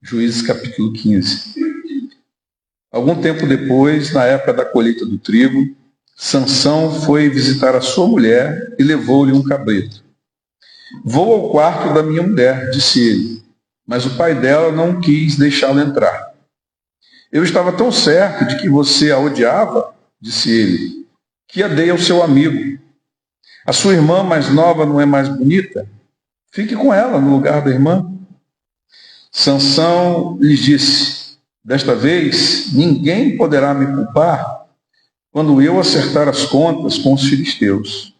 Juízes capítulo 15. Algum tempo depois, na época da colheita do trigo, Sansão foi visitar a sua mulher e levou-lhe um cabrito. Vou ao quarto da minha mulher, disse ele, mas o pai dela não quis deixá-lo entrar. Eu estava tão certo de que você a odiava, disse ele, que a dei ao seu amigo. A sua irmã mais nova não é mais bonita? Fique com ela no lugar da irmã. Sansão lhes disse, desta vez ninguém poderá me culpar quando eu acertar as contas com os filisteus.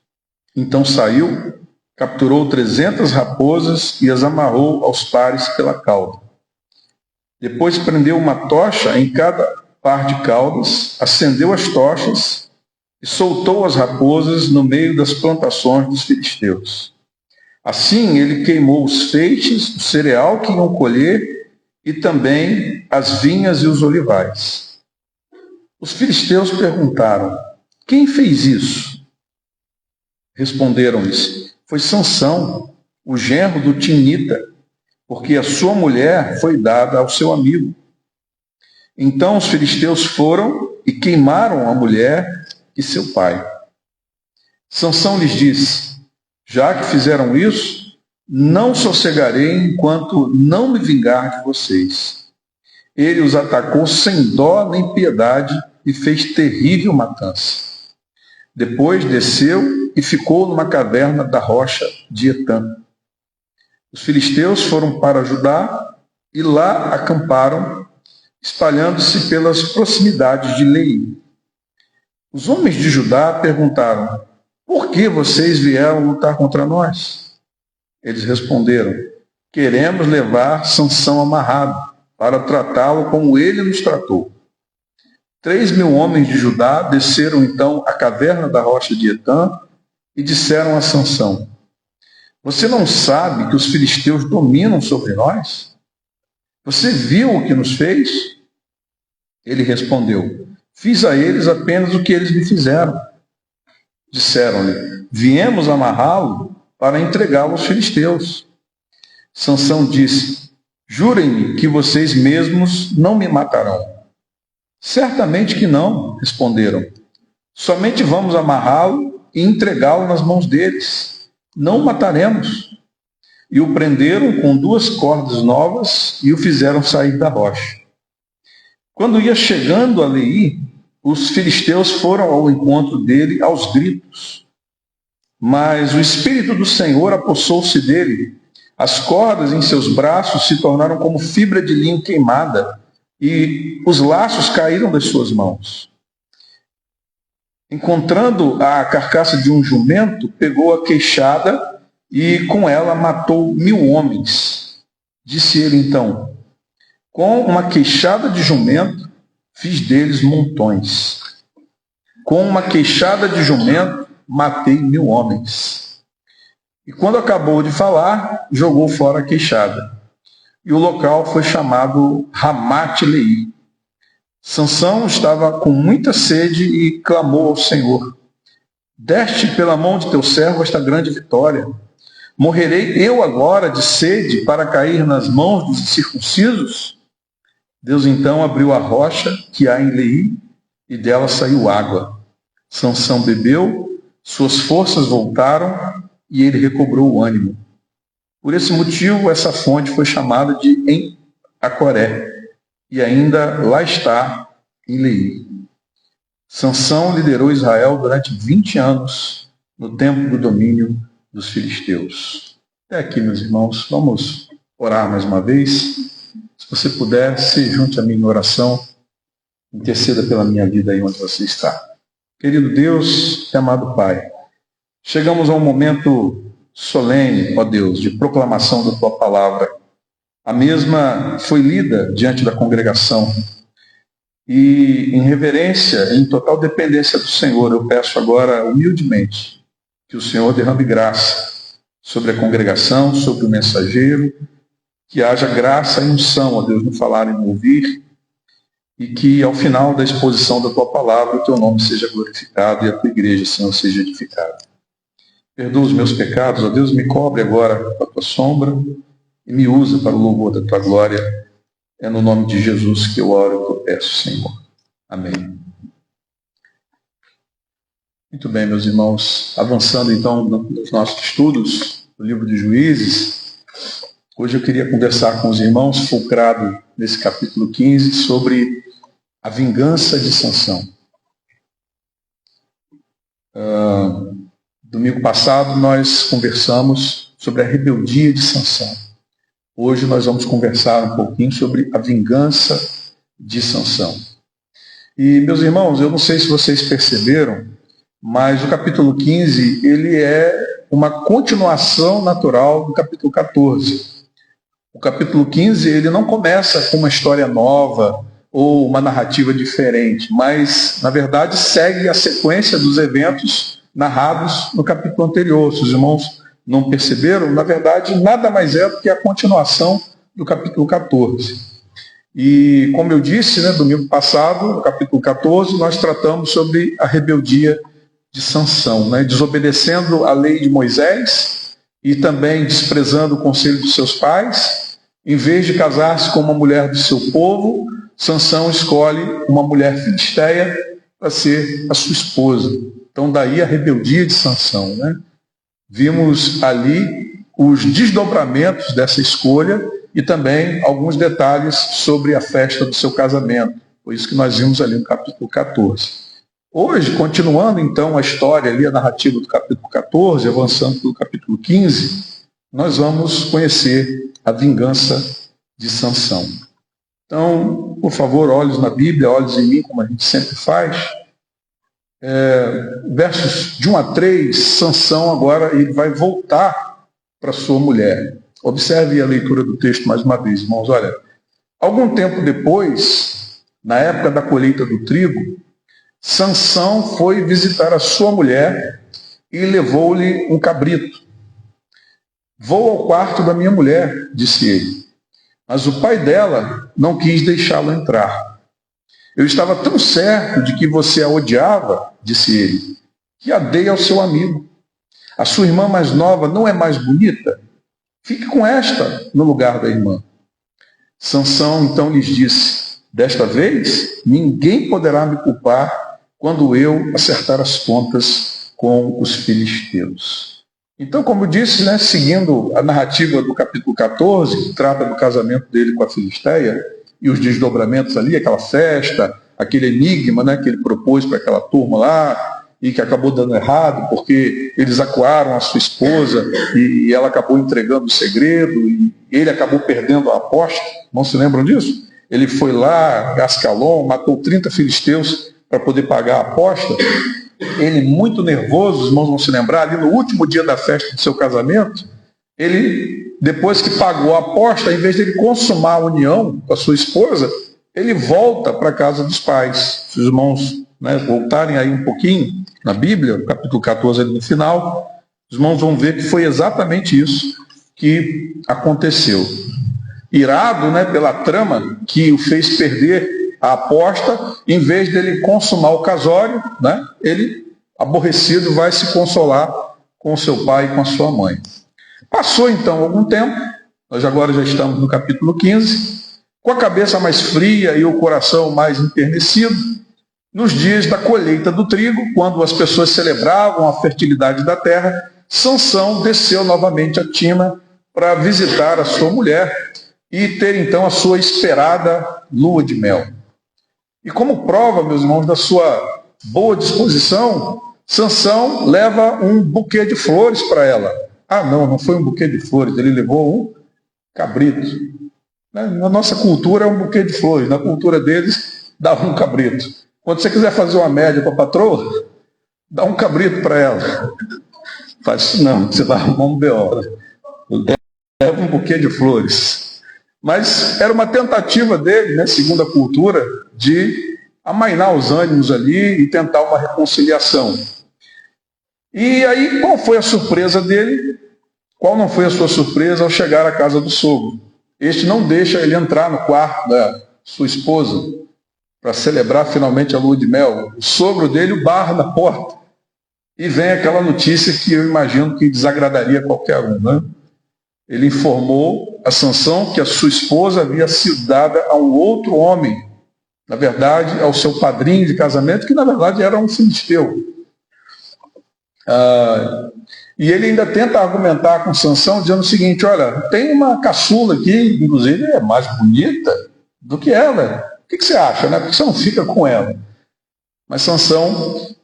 Então saiu, capturou 300 raposas e as amarrou aos pares pela cauda. Depois prendeu uma tocha em cada par de caudas, acendeu as tochas e soltou as raposas no meio das plantações dos filisteus. Assim ele queimou os feixes, o cereal que iam colher e também as vinhas e os olivais. Os filisteus perguntaram, quem fez isso? Responderam-lhes, foi Sansão, o genro do Timnita, porque a sua mulher foi dada ao seu amigo. Então os filisteus foram e queimaram a mulher e seu pai. Sansão lhes disse, já que fizeram isso, não sossegarei enquanto não me vingar de vocês. Ele os atacou sem dó nem piedade e fez terrível matança. Depois desceu e ficou numa caverna da rocha de Etã. Os filisteus foram para Judá e lá acamparam, espalhando-se pelas proximidades de Leí. Os homens de Judá perguntaram, por que vocês vieram lutar contra nós? Eles responderam, queremos levar Sansão amarrado, para tratá-lo como ele nos tratou. 3.000 homens de Judá desceram então à caverna da rocha de Etã e disseram a Sansão, você não sabe que os filisteus dominam sobre nós? Você viu o que nos fez? Ele respondeu, fiz a eles apenas o que eles me fizeram. Disseram-lhe, viemos amarrá-lo para entregá-lo aos filisteus. Sansão disse, jurem-me que vocês mesmos não me matarão. Certamente que não, responderam. Somente vamos amarrá-lo e entregá-lo nas mãos deles. Não o mataremos. E o prenderam com 2 cordas novas e o fizeram sair da rocha. Quando ia chegando a Leí, os filisteus foram ao encontro dele aos gritos. Mas o Espírito do Senhor apossou-se dele. As cordas em seus braços se tornaram como fibra de linho queimada, e os laços caíram das suas mãos. Encontrando a carcaça de um jumento, pegou a queixada e com ela matou 1.000 homens. Disse ele então, com uma queixada de jumento, fiz deles montões. Com uma queixada de jumento, matei 1.000 homens. E quando acabou de falar, jogou fora a queixada. E o local foi chamado Ramate-Leí. Sansão estava com muita sede e clamou ao Senhor. Deste pela mão de teu servo esta grande vitória. Morrerei eu agora de sede para cair nas mãos dos incircuncisos? Deus então abriu a rocha que há em Leí e dela saiu água. Sansão bebeu, suas forças voltaram e ele recobrou o ânimo. Por esse motivo, essa fonte foi chamada de En-Acoré e ainda lá está em Leí. Sansão liderou Israel durante 20 anos no tempo do domínio dos filisteus. Até aqui, meus irmãos, vamos orar mais uma vez. Se você puder, se junte a mim em oração, interceda pela minha vida aí onde você está. Querido Deus e amado Pai, chegamos a um momento solene, ó Deus, de proclamação da Tua palavra. A mesma foi lida diante da congregação. E em reverência, em total dependência do Senhor, eu peço agora humildemente que o Senhor derrame graça sobre a congregação, sobre o mensageiro, que haja graça e unção, ó Deus, no falar e no ouvir, e que ao final da exposição da Tua palavra o Teu nome seja glorificado e a Tua igreja, Senhor, seja edificada. Perdoa os meus pecados, ó Deus, me cobre agora com a Tua sombra e me usa para o louvor da Tua glória. É no nome de Jesus que eu oro e que eu peço, Senhor. Amém. Muito bem, meus irmãos. Avançando então nos nossos estudos do livro de Juízes, hoje eu queria conversar com os irmãos, focado nesse capítulo 15, sobre a vingança de Sansão. Domingo passado nós conversamos sobre a rebeldia de Sansão. Hoje nós vamos conversar um pouquinho sobre a vingança de Sansão. E, meus irmãos, eu não sei se vocês perceberam, mas o capítulo 15 ele é uma continuação natural do capítulo 14. O capítulo 15 ele não começa com uma história nova ou uma narrativa diferente, mas, na verdade, segue a sequência dos eventos narrados no capítulo anterior. Se os irmãos não perceberam, na verdade, nada mais é do que a continuação do capítulo 14. E, como eu disse, domingo passado, no capítulo 14, nós tratamos sobre a rebeldia de Sansão, desobedecendo a lei de Moisés e também desprezando o conselho dos seus pais. Em vez de casar-se com uma mulher do seu povo, Sansão escolhe uma mulher filisteia para ser a sua esposa. Então, daí a rebeldia de Sansão. Vimos ali os desdobramentos dessa escolha e também alguns detalhes sobre a festa do seu casamento. Foi isso que nós vimos ali no capítulo 14. Hoje, continuando então a história ali, a narrativa do capítulo 14, avançando pelo capítulo 15, nós vamos conhecer a vingança de Sansão. Então, por favor, olhos na Bíblia, olhos em mim, como a gente sempre faz. Versos de 1 a 3, Sansão agora ele vai voltar para sua mulher. Observe a leitura do texto mais uma vez, irmãos. Olha, algum tempo depois, na época da colheita do trigo, Sansão foi visitar a sua mulher e levou-lhe um cabrito. Vou ao quarto da minha mulher, disse ele. Mas o pai dela não quis deixá-lo entrar. Eu estava tão certo de que você a odiava, disse ele, que a dei ao seu amigo. A sua irmã mais nova não é mais bonita? Fique com esta no lugar da irmã. Sansão então lhes disse, desta vez ninguém poderá me culpar quando eu acertar as contas com os filisteus. Então, como eu disse, seguindo a narrativa do capítulo 14, que trata do casamento dele com a filisteia, e os desdobramentos ali, aquela festa, aquele enigma que ele propôs para aquela turma lá, e que acabou dando errado, porque eles acuaram a sua esposa, e ela acabou entregando o segredo, e ele acabou perdendo a aposta. Não se lembram disso? Ele foi lá, Ascalon, matou 30 filisteus para poder pagar a aposta. Ele, muito nervoso, os irmãos vão se lembrar, ali no último dia da festa do seu casamento, ele, depois que pagou a aposta, em vez de ele consumar a união com a sua esposa, ele volta para a casa dos pais. Se os irmãos voltarem aí um pouquinho na Bíblia, no capítulo 14, ali no final, os irmãos vão ver que foi exatamente isso que aconteceu. Irado pela trama que o fez perder a aposta, em vez dele consumar o casório, ele, aborrecido, vai se consolar com seu pai e com a sua mãe. Passou então algum tempo, nós agora já estamos no capítulo 15, com a cabeça mais fria e o coração mais enternecido, nos dias da colheita do trigo, quando as pessoas celebravam a fertilidade da terra, Sansão desceu novamente a Tima para visitar a sua mulher e ter então a sua esperada lua de mel. E como prova, meus irmãos, da sua boa disposição, Sansão leva um buquê de flores para ela. Ah, não foi um buquê de flores, ele levou um cabrito. Na nossa cultura é um buquê de flores, na cultura deles dava um cabrito. Quando você quiser fazer uma média para a patroa, dá um cabrito para ela. Faz isso não, você vai arrumar um B.O. Leva um buquê de flores. Mas era uma tentativa dele, segundo a cultura, de amainar os ânimos ali e tentar uma reconciliação. E aí, qual foi a surpresa dele? Qual não foi a sua surpresa ao chegar à casa do sogro? Este não deixa ele entrar no quarto da sua esposa para celebrar finalmente a lua de mel. O sogro dele o barra na porta. E vem aquela notícia que eu imagino que desagradaria qualquer um. ele informou a Sansão que a sua esposa havia sido dada a um outro homem, na verdade, ao seu padrinho de casamento, que na verdade era um filisteu. E ele ainda tenta argumentar com Sansão, dizendo o seguinte: olha, tem uma caçula aqui, inclusive é mais bonita do que ela. O que você acha, né? Por que você não fica com ela? Mas Sansão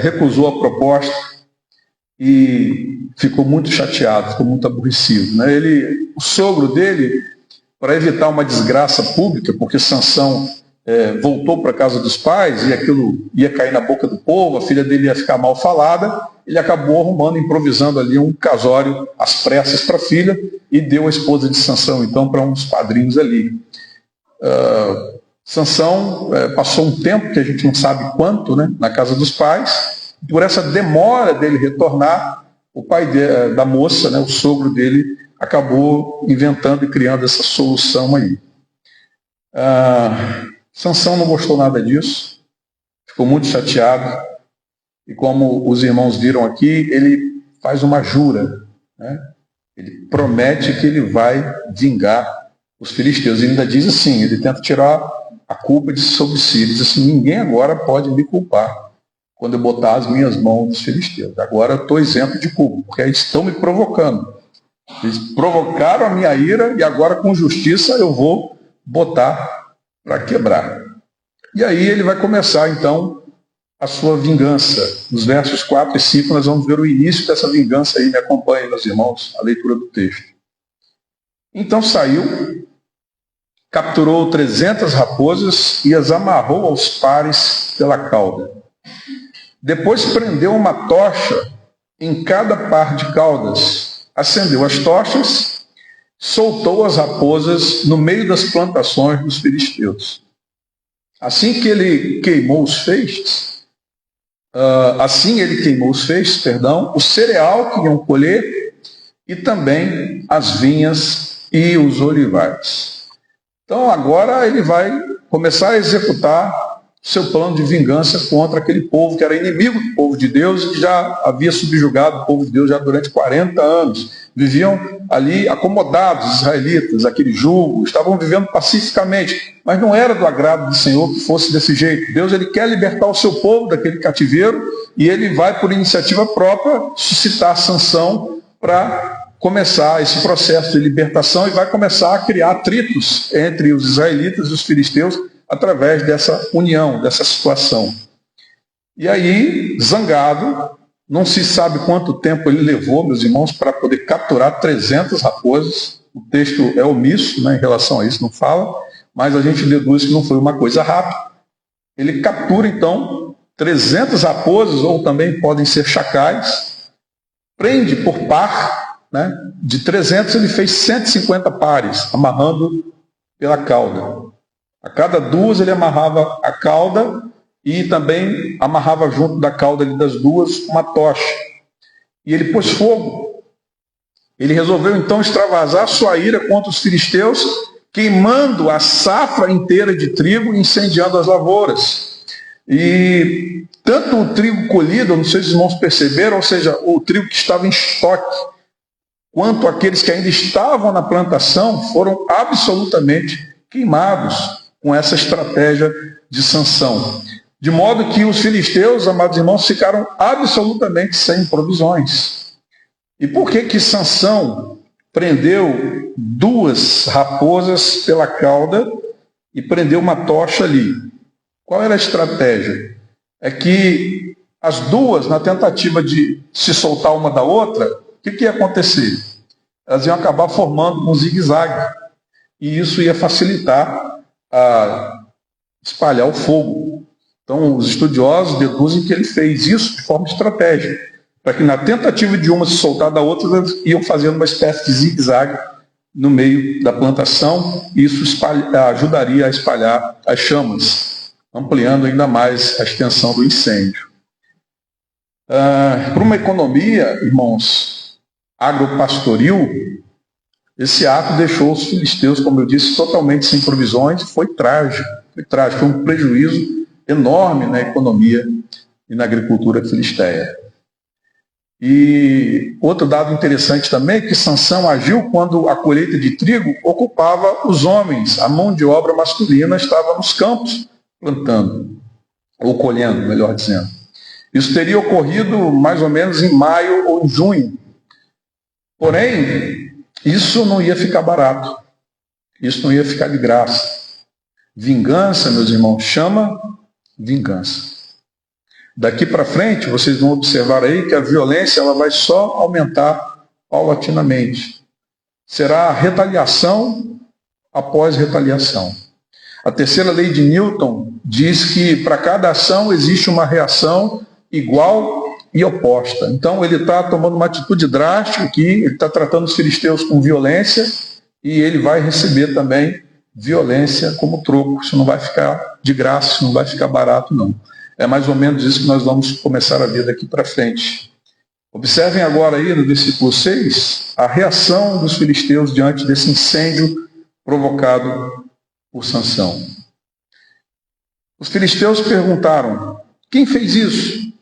recusou a proposta e ficou muito chateado, ficou muito aborrecido, né? O sogro dele, para evitar uma desgraça pública, porque Sansão voltou para a casa dos pais e aquilo ia cair na boca do povo, a filha dele ia ficar mal falada, ele acabou arrumando, improvisando ali um casório às pressas para a filha e deu a esposa de Sansão, então, para uns padrinhos ali. Sansão passou um tempo, que a gente não sabe quanto, né, na casa dos pais. Por essa demora dele retornar, o pai da moça, né, o sogro dele, acabou inventando e criando essa solução aí. Sansão não gostou nada disso, ficou muito chateado, e como os irmãos viram aqui, ele faz uma jura, né? Ele promete que ele vai vingar os filisteus. Ele ainda diz assim, ele tenta tirar a culpa sobre si, ele diz assim: ninguém agora pode me culpar quando eu botar as minhas mãos nos filisteus. Agora eu estou isento de culpa, porque eles estão me provocando. Eles provocaram a minha ira e agora com justiça eu vou botar para quebrar. E aí ele vai começar então a sua vingança. Nos versos 4 e 5 nós vamos ver o início dessa vingança aí. Me acompanhem, meus irmãos, a leitura do texto. Então saiu, capturou 300 raposas e as amarrou aos pares pela cauda. Depois prendeu uma tocha em cada par de caudas, acendeu as tochas, soltou as raposas no meio das plantações dos filisteus. Assim ele queimou os feixes, o cereal que iam colher e também as vinhas e os olivais. Então agora ele vai começar a executar seu plano de vingança contra aquele povo que era inimigo do povo de Deus e que já havia subjugado o povo de Deus já durante 40 anos. Viviam ali acomodados, os israelitas, aquele jugo, estavam vivendo pacificamente, mas não era do agrado do Senhor que fosse desse jeito. Deus ele quer libertar o seu povo daquele cativeiro e ele vai, por iniciativa própria, suscitar Sansão para começar esse processo de libertação e vai começar a criar atritos entre os israelitas e os filisteus através dessa união, dessa situação. E aí, zangado, não se sabe quanto tempo ele levou, meus irmãos, para poder capturar 300 raposas. O texto é omisso, né, em relação a isso, não fala, mas a gente deduz que não foi uma coisa rápida. Ele captura, então, 300 raposas, ou também podem ser chacais, prende por par, né, de 300 ele fez 150 pares, amarrando pela cauda. A cada duas ele amarrava a cauda e também amarrava junto da cauda das duas uma tocha. E ele pôs fogo. Ele resolveu então extravasar sua ira contra os filisteus, queimando a safra inteira de trigo e incendiando as lavouras. E tanto o trigo colhido, não sei se os irmãos perceberam, ou seja, o trigo que estava em estoque, quanto aqueles que ainda estavam na plantação, foram absolutamente queimados com essa estratégia de Sansão. De modo que os filisteus, amados irmãos, ficaram absolutamente sem provisões. E por que Sansão prendeu 2 raposas pela cauda e prendeu uma tocha ali? Qual era a estratégia? É que as duas, na tentativa de se soltar uma da outra, o que ia acontecer? Elas iam acabar formando um zigue-zague. E isso ia facilitar a espalhar o fogo. Então, os estudiosos deduzem que ele fez isso de forma estratégica, para que na tentativa de uma se soltar da outra, eles iam fazendo uma espécie de zigue-zague no meio da plantação, e isso ajudaria a espalhar as chamas, ampliando ainda mais a extensão do incêndio. Para uma economia, irmãos, agropastoril, esse ato deixou os filisteus, como eu disse, totalmente sem provisões. Foi trágico, foi um prejuízo enorme na economia e na agricultura filisteia. E outro dado interessante também é que Sansão agiu quando a colheita de trigo ocupava os homens, a mão de obra masculina estava nos campos plantando, ou colhendo, melhor dizendo. Isso teria ocorrido mais ou menos em maio ou em junho. Porém, isso não ia ficar barato, isso não ia ficar de graça. Vingança, meus irmãos, chama vingança. Daqui para frente, vocês vão observar aí que a violência ela vai só aumentar paulatinamente. Será retaliação após retaliação. A terceira lei de Newton diz que para cada ação existe uma reação igual e oposta. Então ele está tomando uma atitude drástica aqui, ele está tratando os filisteus com violência e ele vai receber também violência como troco. Isso não vai ficar de graça, isso não vai ficar barato não. É mais ou menos isso que nós vamos começar a ver daqui para frente. Observem agora aí no versículo 6 a reação dos filisteus diante desse incêndio provocado por Sansão. Os filisteus perguntaram: quem fez isso?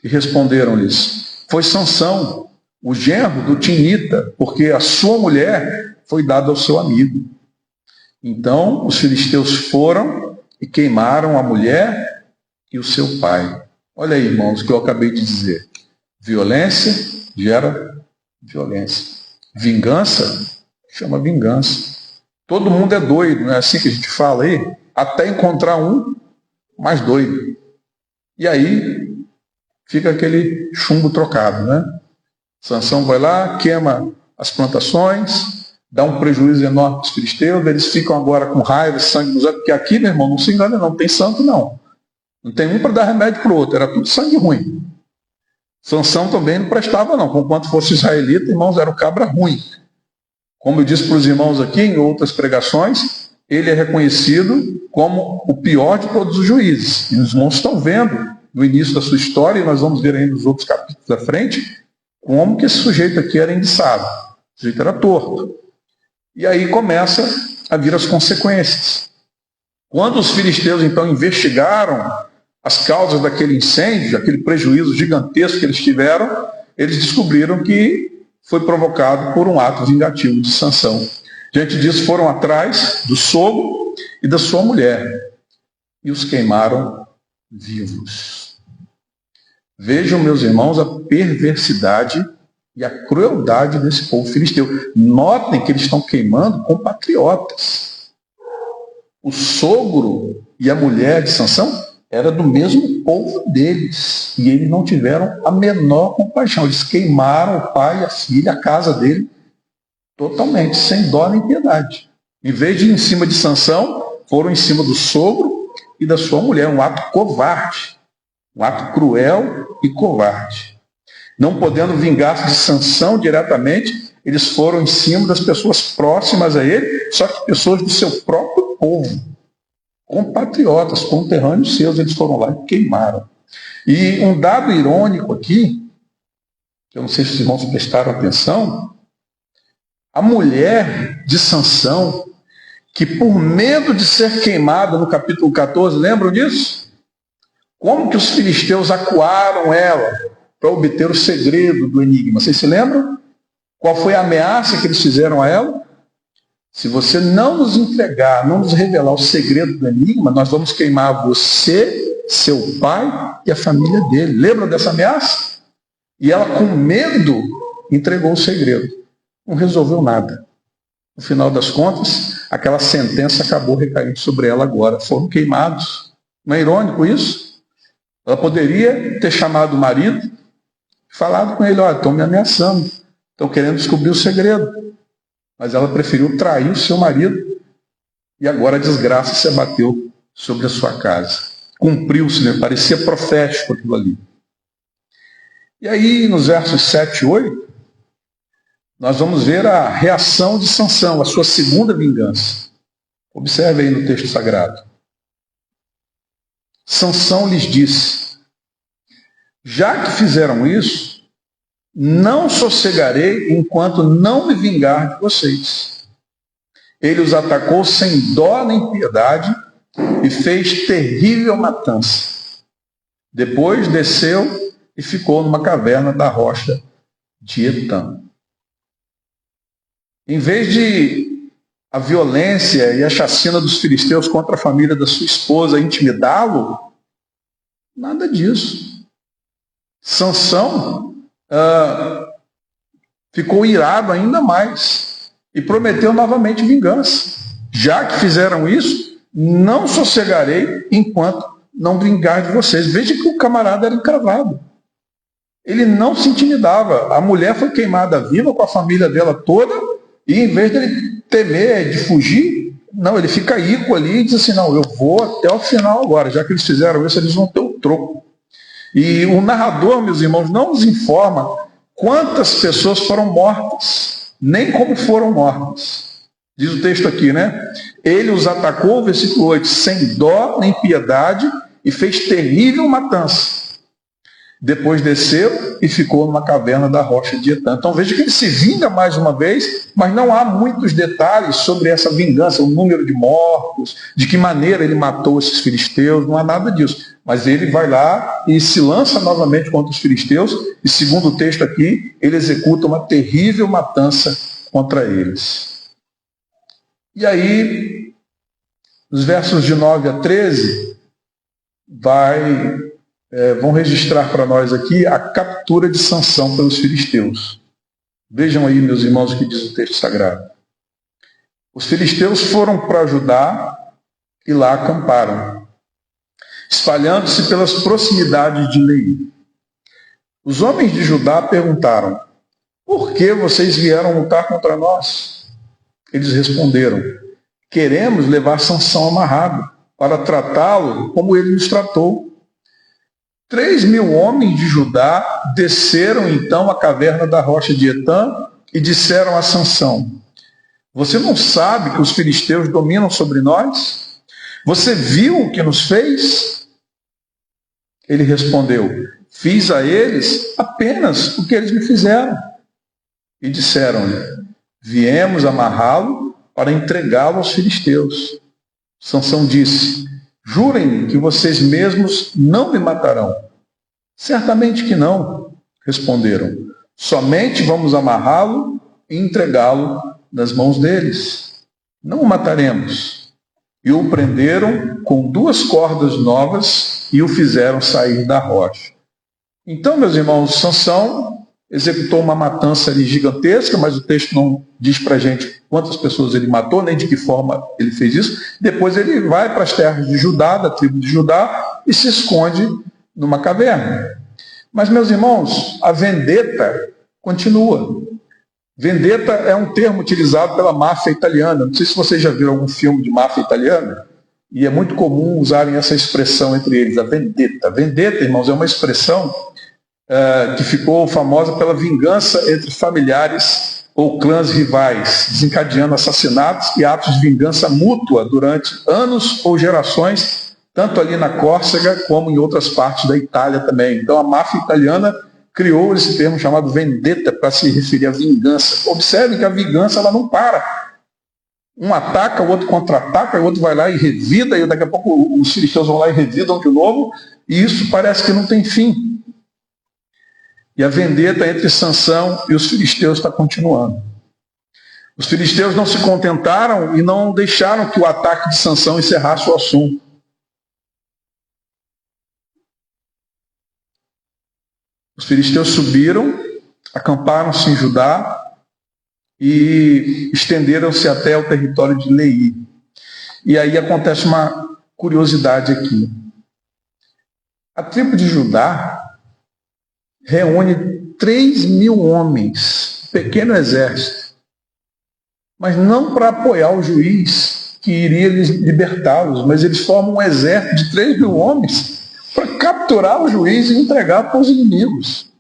E responderam-lhes: foi Sansão, o genro do Timnita, porque a sua mulher foi dada ao seu amigo. Então os filisteus foram e queimaram a mulher e o seu pai. Olha aí, irmãos, o que eu acabei de dizer. Violência gera violência. Vingança chama vingança. Todo mundo é doido, não é assim que a gente fala aí? Até encontrar um mais doido. E aí fica aquele chumbo trocado, né? Sansão vai lá, queima as plantações, dá um prejuízo enorme para os filisteus, eles ficam agora com raiva, sangue nos olhos, porque aqui, meu irmão, não se engana não, tem santo não. Não tem um para dar remédio para o outro, era tudo sangue ruim. Sansão também não prestava não, conquanto fosse israelita, irmãos, era o cabra ruim. Como eu disse para os irmãos aqui em outras pregações, ele é reconhecido como o pior de todos os juízes. E os irmãos estão vendo no início da sua história, e nós vamos ver aí nos outros capítulos da frente, como que esse sujeito aqui era enguiçado. O sujeito era torto. E aí começa a vir as consequências. Quando os filisteus então investigaram as causas daquele incêndio, aquele prejuízo gigantesco que eles tiveram, eles descobriram que foi provocado por um ato vingativo de Sansão. Diante disso, foram atrás do sogro e da sua mulher e os queimaram vivos. Vejam, meus irmãos, a perversidade e a crueldade desse povo filisteu. Notem que eles estão queimando compatriotas. O sogro e a mulher de Sansão era do mesmo povo deles. E eles não tiveram a menor compaixão. Eles queimaram o pai, a filha, a casa dele, totalmente, sem dó nem piedade. Em vez de ir em cima de Sansão, foram em cima do sogro e da sua mulher. Um ato covarde. Um ato cruel e covarde. Não podendo vingar-se de Sansão diretamente, eles foram em cima das pessoas próximas a ele, só que pessoas do seu próprio povo. Compatriotas, conterrâneos seus, eles foram lá e queimaram. E um dado irônico aqui, que eu não sei se os irmãos prestaram atenção, a mulher de Sansão, que por medo de ser queimada no capítulo 14, lembram disso? Como que os filisteus acuaram ela para obter o segredo do enigma? Vocês se lembram? Qual foi a ameaça que eles fizeram a ela? Se você não nos entregar, não nos revelar o segredo do enigma, nós vamos queimar você, seu pai e a família dele. Lembra dessa ameaça? E ela, com medo, entregou o segredo. Não resolveu nada. No final das contas, aquela sentença acabou recaindo sobre ela agora. Foram queimados. Não é irônico isso? Ela poderia ter chamado o marido e falado com ele: olha, estão me ameaçando, estão querendo descobrir o segredo. Mas ela preferiu trair o seu marido e agora a desgraça se abateu sobre a sua casa. Cumpriu-se, né? Parecia profético aquilo ali. E aí, nos versos 7 e 8, nós vamos ver a reação de Sansão, a sua segunda vingança. Observe aí no texto sagrado. Sansão lhes disse: já que fizeram isso, não sossegarei enquanto não me vingar de vocês. Ele os atacou sem dó nem piedade e fez terrível matança. Depois desceu e ficou numa caverna da rocha de Etã. Em vez de a violência e a chacina dos filisteus contra a família da sua esposa intimidá-lo, nada disso. Sansão ficou irado ainda mais e prometeu novamente vingança. Já que fizeram isso, não sossegarei enquanto não vingar de vocês. Veja que o camarada era encravado. Ele não se intimidava. A mulher foi queimada viva com a família dela toda, e em vez dele temer, de fugir, não, ele fica ícaro ali e diz assim, não, eu vou até o final agora. Já que eles fizeram isso, eles vão ter o troco. E o narrador, meus irmãos, não nos informa quantas pessoas foram mortas, nem como foram mortas. Diz o texto aqui, né? Ele os atacou, versículo 8, sem dó nem piedade, e fez terrível matança. Depois desceu e ficou numa caverna da rocha de Etã. Então veja que ele se vinga mais uma vez, mas não há muitos detalhes sobre essa vingança, o número de mortos, de que maneira ele matou esses filisteus, não há nada disso. Mas ele vai lá e se lança novamente contra os filisteus, e segundo o texto aqui, ele executa uma terrível matança contra eles. E aí, nos versos de 9 a 13, vão registrar para nós aqui a captura de Sansão pelos filisteus. Vejam aí, meus irmãos, o que diz o texto sagrado. Os filisteus foram para Judá e lá acamparam, espalhando-se pelas proximidades de Leí. Os homens de Judá perguntaram, por que vocês vieram lutar contra nós? Eles responderam, queremos levar Sansão amarrado, para tratá-lo como ele nos tratou. 3.000 homens de Judá desceram então à caverna da rocha de Etã e disseram a Sansão, você não sabe que os filisteus dominam sobre nós? Você viu o que nos fez? Ele respondeu, fiz a eles apenas o que eles me fizeram. E disseram-lhe, viemos amarrá-lo para entregá-lo aos filisteus. Sansão disse, jurem-me que vocês mesmos não me matarão. Certamente que não, responderam. Somente vamos amarrá-lo e entregá-lo nas mãos deles. Não o mataremos. E o prenderam com 2 cordas novas e o fizeram sair da rocha. Então, meus irmãos, Sansão executou uma matança ali gigantesca, mas o texto não diz para a gente quantas pessoas ele matou, nem de que forma ele fez isso. Depois ele vai para as terras de Judá, da tribo de Judá, e se esconde numa caverna. Mas, meus irmãos, a vendetta continua. Vendetta é um termo utilizado pela máfia italiana. Não sei se vocês já viram algum filme de máfia italiana, e é muito comum usarem essa expressão entre eles, a vendetta. Vendetta, irmãos, é uma expressão que ficou famosa pela vingança entre familiares ou clãs rivais, desencadeando assassinatos e atos de vingança mútua durante anos ou gerações, tanto ali na Córcega como em outras partes da Itália também. Então a máfia italiana criou esse termo chamado vendetta para se referir à vingança. Observem que a vingança ela não para. Um ataca, o outro contra-ataca, o outro vai lá e revida, e daqui a pouco os filisteus vão lá e revidam de novo, e isso parece que não tem fim. E a vendetta entre Sansão e os filisteus está continuando. Os filisteus não se contentaram e não deixaram que o ataque de Sansão encerrasse o assunto. Os filisteus subiram, acamparam-se em Judá e estenderam-se até o território de Leí. E aí acontece uma curiosidade aqui. A tribo de Judá reúne 3.000 homens, pequeno exército, mas não para apoiar o juiz que iria libertá-los, mas eles formam um exército de 3.000 homens para capturar o juiz e entregar para os inimigos.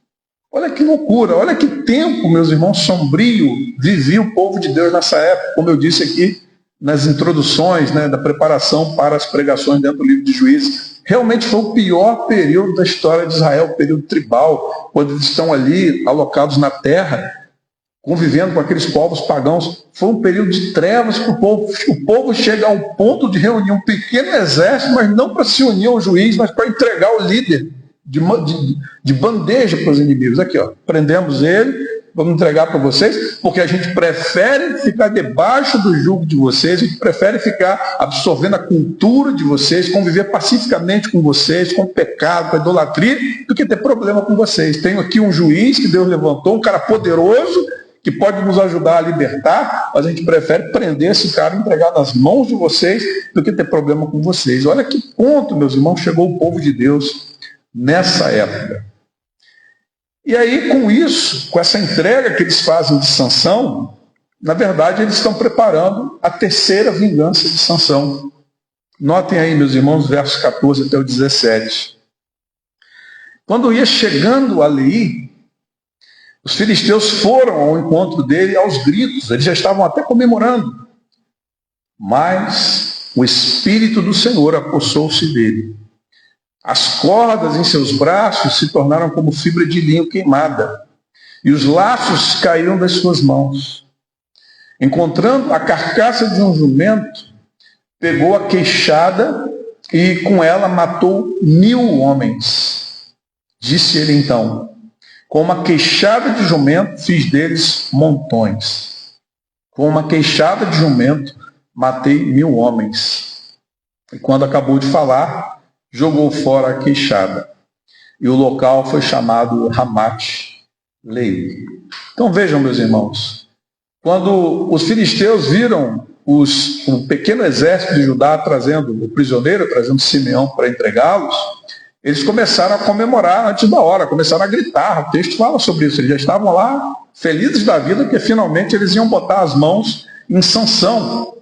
Olha que loucura, olha que tempo, meus irmãos, sombrio vivia o povo de Deus nessa época, como eu disse aqui nas introduções, da preparação para as pregações dentro do livro de Juízes. Realmente foi o pior período da história de Israel, o período tribal, quando eles estão ali alocados na terra, convivendo com aqueles povos pagãos. Foi um período de trevas para o povo. O povo chega ao ponto de reunir um pequeno exército, mas não para se unir ao juiz, mas para entregar o líder de bandeja para os inimigos. Aqui, ó, prendemos ele, vamos entregar para vocês, porque a gente prefere ficar debaixo do jugo de vocês, a gente prefere ficar absorvendo a cultura de vocês, conviver pacificamente com vocês, com o pecado, com a idolatria, do que ter problema com vocês. Tenho aqui um juiz que Deus levantou, um cara poderoso, que pode nos ajudar a libertar, mas a gente prefere prender esse cara e entregar nas mãos de vocês do que ter problema com vocês. Olha que ponto, meus irmãos, chegou o povo de Deus nessa época. E aí, com isso, com essa entrega que eles fazem de Sansão, na verdade, eles estão preparando a terceira vingança de Sansão. Notem aí, meus irmãos, versos 14 até o 17. Quando ia chegando a Leí, os filisteus foram ao encontro dele aos gritos, eles já estavam até comemorando. Mas o Espírito do Senhor apossou-se dele. As cordas em seus braços se tornaram como fibra de linho queimada, e os laços caíram das suas mãos. Encontrando a carcaça de um jumento, pegou a queixada e com ela matou 1000 homens. Disse ele então: com uma queixada de jumento fiz deles montões. Com uma queixada de jumento matei 1000 homens. E quando acabou de falar, jogou fora a queixada. E o local foi chamado Ramate-Leí. Então vejam, meus irmãos, quando os filisteus viram o pequeno exército de Judá trazendo o prisioneiro, trazendo Simeão para entregá-los, eles começaram a comemorar antes da hora, começaram a gritar. O texto fala sobre isso. Eles já estavam lá felizes da vida, porque finalmente eles iam botar as mãos em Sansão.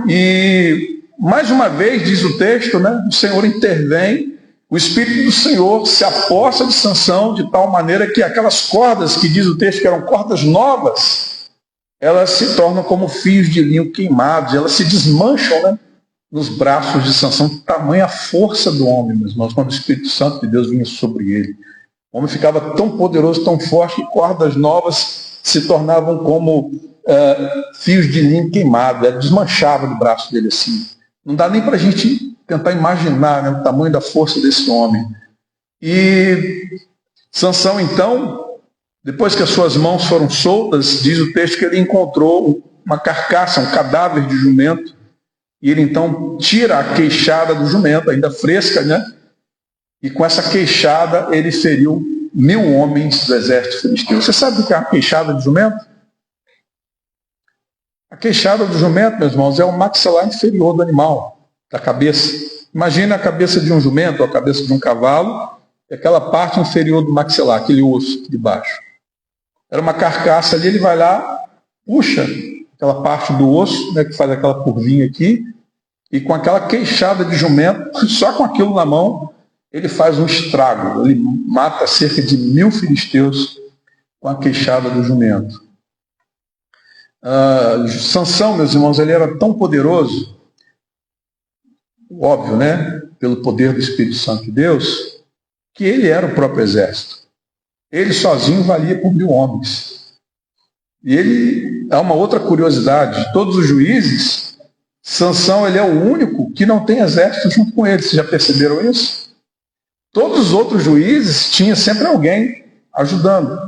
E mais uma vez, diz o texto, né, o Senhor intervém, o Espírito do Senhor se apossa de Sansão de tal maneira que aquelas cordas, que diz o texto que eram cordas novas, elas se tornam como fios de linho queimados, elas se desmancham, né, nos braços de Sansão. Tamanha a força do homem, meus irmãos, quando o Espírito Santo de Deus vinha sobre ele. O homem ficava tão poderoso, tão forte, que cordas novas se tornavam como fios de linho queimado, ela desmanchava do braço dele assim. Não dá nem para a gente tentar imaginar, né, o tamanho da força desse homem. E Sansão, então, depois que as suas mãos foram soltas, diz o texto que ele encontrou uma carcaça, um cadáver de jumento, e ele então tira a queixada do jumento, ainda fresca, né? E com essa queixada ele feriu 1000 homens do exército filisteu. Você sabe o que é a queixada de jumento? A queixada do jumento, meus irmãos, é o maxilar inferior do animal, da cabeça. Imagina a cabeça de um jumento, ou a cabeça de um cavalo, e aquela parte inferior do maxilar, aquele osso de baixo. Era uma carcaça ali, ele vai lá, puxa aquela parte do osso, né, que faz aquela curvinha aqui, e com aquela queixada de jumento, só com aquilo na mão, ele faz um estrago. Ele mata cerca de 1000 filisteus com a queixada do jumento. Sansão, meus irmãos, ele era tão poderoso, óbvio, né, pelo poder do Espírito Santo de Deus, que ele era o próprio exército. Ele sozinho valia por 1000 homens. E ele, há uma outra curiosidade, de todos os juízes, Sansão, ele é o único que não tem exército junto com ele. Vocês já perceberam isso? Todos os outros juízes tinham sempre alguém ajudando.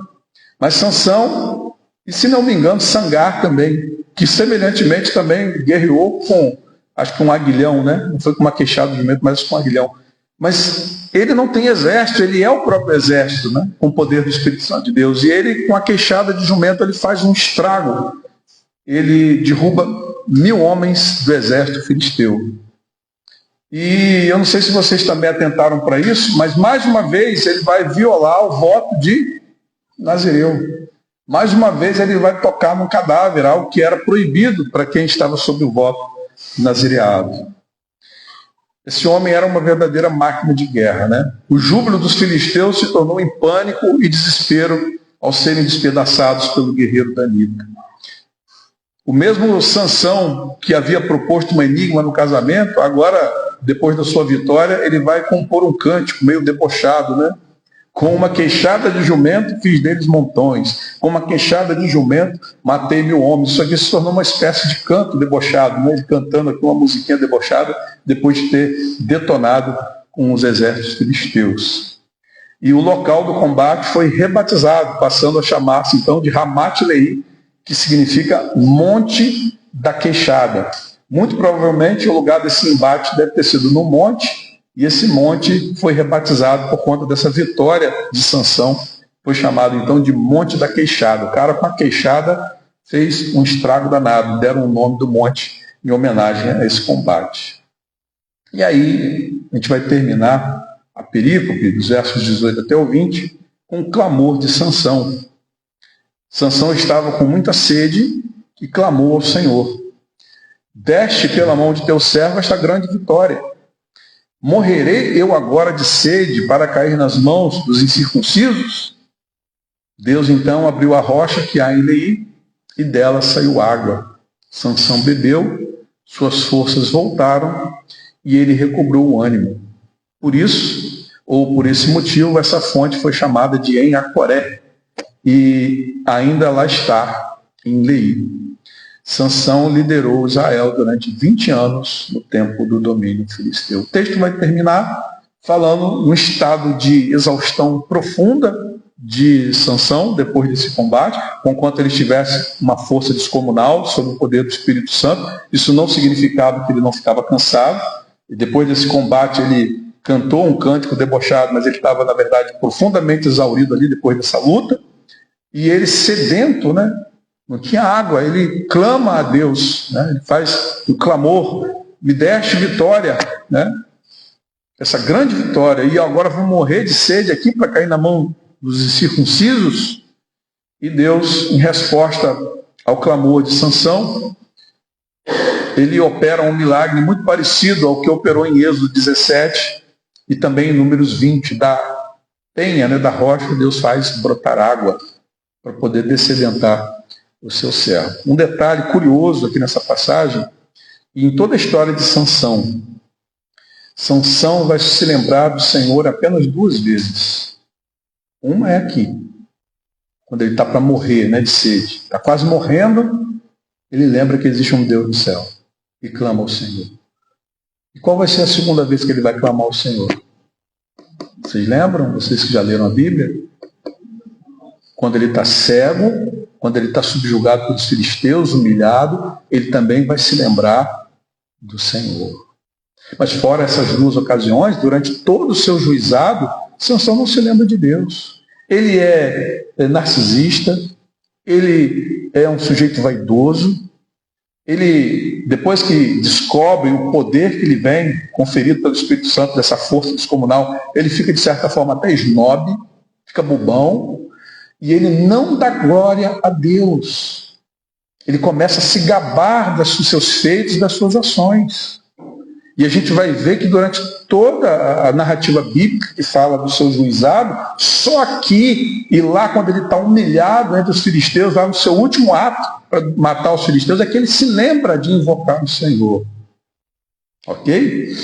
Mas Sansão, e se não me engano, Sangar também, que semelhantemente também guerreou com, acho que um aguilhão, né? Não foi com uma queixada de jumento, mas com um aguilhão. Mas ele não tem exército, ele é o próprio exército, né? Com o poder do Espírito Santo de Deus. E ele, com a queixada de jumento, ele faz um estrago. Ele derruba 1000 homens do exército filisteu. E eu não sei se vocês também atentaram para isso, mas mais uma vez ele vai violar o voto de Nazireu. Mais uma vez ele vai tocar num cadáver, algo que era proibido para quem estava sob o voto nazireado. Esse homem era uma verdadeira máquina de guerra, né? O júbilo dos filisteus se tornou em pânico e desespero ao serem despedaçados pelo guerreiro danita. O mesmo Sansão, que havia proposto um enigma no casamento, agora, depois da sua vitória, ele vai compor um cântico meio debochado, né? Com uma queixada de jumento, fiz deles montões. Com uma queixada de jumento, matei 1000 homens. Isso aqui se tornou uma espécie de canto debochado, né? Ele cantando aqui uma musiquinha debochada, depois de ter detonado com os exércitos filisteus. E o local do combate foi rebatizado, passando a chamar-se então de Ramat Lehi, que significa Monte da Queixada. Muito provavelmente o lugar desse embate deve ter sido no monte, e esse monte foi rebatizado por conta dessa vitória de Sansão. Foi chamado então de Monte da Queixada. O cara com a queixada fez um estrago danado, deram o nome do monte em homenagem a esse combate. E aí a gente vai terminar a perícope, dos versos 18 até o 20, com o clamor de Sansão. Sansão estava com muita sede e clamou ao Senhor: deste pela mão de teu servo esta grande vitória. Morrerei eu agora de sede para cair nas mãos dos incircuncisos? Deus então abriu a rocha que há em Leí, e dela saiu água. Sansão bebeu, suas forças voltaram, e ele recobrou o ânimo. Por isso, ou por esse motivo, essa fonte foi chamada de En-Acoré, e ainda lá está, em Leí. Sansão liderou Israel durante 20 anos no tempo do domínio filisteu. O texto vai terminar falando num estado de exaustão profunda de Sansão depois desse combate, conquanto ele tivesse uma força descomunal sob o poder do Espírito Santo. Isso não significava que ele não ficava cansado, e depois desse combate ele cantou um cântico debochado, mas ele estava, na verdade, profundamente exaurido ali depois dessa luta, e ele sedento, né? Não tinha água, ele clama a Deus, né? Ele faz o clamor: me deste vitória, né? Essa grande vitória, e agora vou morrer de sede aqui para cair na mão dos incircuncisos. E Deus, em resposta ao clamor de Sansão, ele opera um milagre muito parecido ao que operou em Êxodo 17 e também em Números 20, da penha, né, da rocha. Deus faz brotar água para poder dessedentar o seu servo. Um detalhe curioso aqui nessa passagem, e em toda a história de Sansão, Sansão vai se lembrar do Senhor apenas 2 vezes. Uma é aqui, quando ele está para morrer, né, de sede. Está quase morrendo, ele lembra que existe um Deus no céu e clama ao Senhor. E qual vai ser a segunda vez que ele vai clamar ao Senhor? Vocês lembram? Vocês que já leram a Bíblia? Quando ele está cego, quando ele está subjugado pelos filisteus, humilhado, ele também vai se lembrar do Senhor. Mas fora essas 2 ocasiões, durante todo o seu juizado, Sansão não se lembra de Deus. Ele é narcisista, ele é um sujeito vaidoso, ele, depois que descobre o poder que lhe vem, conferido pelo Espírito Santo, dessa força descomunal, ele fica, de certa forma, até esnobe, fica bobão, e ele não dá glória a Deus. Ele começa a se gabar dos seus feitos e das suas ações. E a gente vai ver que durante toda a narrativa bíblica que fala do seu juizado, só aqui e lá, quando ele está humilhado entre os filisteus, lá no seu último ato para matar os filisteus, é que ele se lembra de invocar o Senhor. Ok?